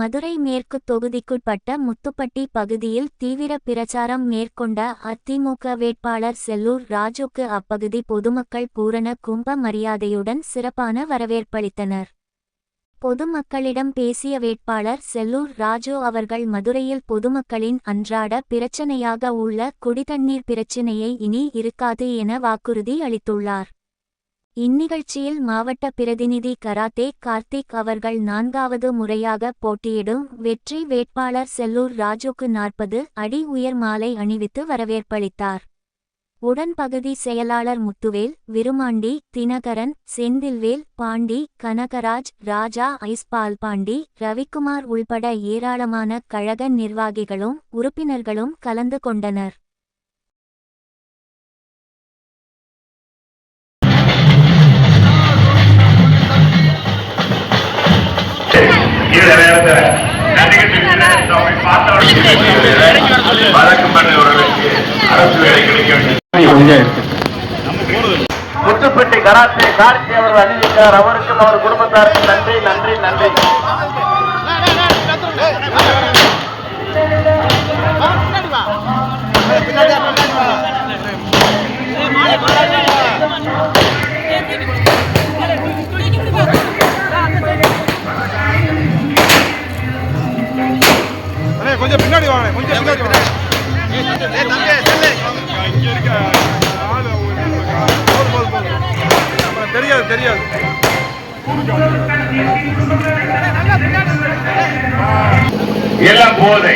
மதுரை மேற்கு தொகுதிக்குட்பட்ட முத்துப்பட்டி பகுதியில் தீவிர பிரச்சாரம் மேற்கொண்ட அதிமுக வேட்பாளர் செல்லூர் ராஜுக்கு அப்பகுதி பொதுமக்கள் பூரண கும்ப மரியாதையுடன் சிறப்பான வரவேற்பளித்தனர். பொதுமக்களிடம் பேசிய வேட்பாளர் செல்லூர் ராஜு அவர்கள் மதுரையில் பொதுமக்களின் அன்றாட பிரச்சினையாக உள்ள குடிதண்ணீர் பிரச்சினையை இனி இருக்காது என வாக்குறுதி அளித்துள்ளார். இந்நிகழ்ச்சியில் மாவட்ட பிரதிநிதி கராத்தே கார்த்திக் அவர்கள் 4வது முறையாக போட்டியிடும் வெற்றி வேட்பாளர் செல்லூர் ராஜுக்கு 40 அடி உயர் மாலை அணிவித்து வரவேற்பளித்தார். உடன் பகுதி செயலாளர் முத்துவேல், விருமாண்டி, தினகரன், செந்தில்வேல், பாண்டி, கனகராஜ், ராஜா, ஐஸ்பால் பாண்டி, ரவிக்குமார் உள்பட ஏராளமான கழக நிர்வாகிகளும் உறுப்பினர்களும் கலந்து கொண்டனர். முத்துப்பட்டி கராத்தே கார்த்தி அவர்கள் அணிவித்தார். அவருக்கும் அவர் குடும்பத்தாருக்கும் நன்றி நன்றி நன்றி. கொஞ்சம் பின்னாடி வாங்க, கொஞ்சம் பின்னாடி வாங்க. தெரியாது தெரியாது. எல்லாம் போதை,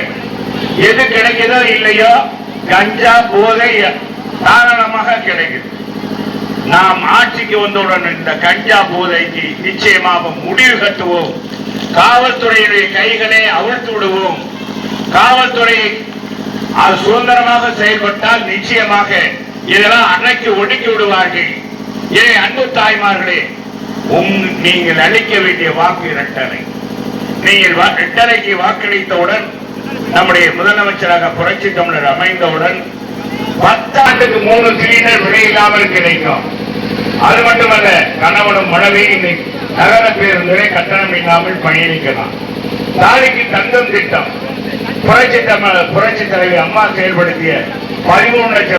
எது கிடைக்குதோ இல்லையோ கஞ்சா போதை தாராளமாக கிடைக்குது. நாம் ஆட்சிக்கு வந்தவுடன் இந்த கஞ்சா போதைக்கு நிச்சயமாக முடிவு கட்டுவோம். காவல்துறையுடைய கைகளை அவிழ்த்து விடுவோம். காவல்துறை அது சுதந்திரமாக செயல்பட்டால் நிச்சயமாக இதெல்லாம் அன்னைக்கு ஒடுக்கி விடுவார்கள். இதை அன்பு தாய்மார்களே, நீங்கள் அளிக்க வேண்டிய வாக்கு இரட்டலை. நீங்கள் இரட்டலைக்கு வாக்களித்தவுடன் நம்முடைய முதலமைச்சராக புரட்சி தமிழர் அமைந்தவுடன் 10 ஆண்டுக்கு 3 சிலிண்டர் விலையில்லாமல் கிடைக்கும். அது மட்டுமல்ல, கணவனும் மனைவி நகர பேருந்துகளை கட்டணம் இல்லாமல் பயணிக்கலாம். தாலிக்கு தங்கம் திட்டம் புரட்சி தலைவி அம்மா செயல்படுத்திய 13 லட்சம்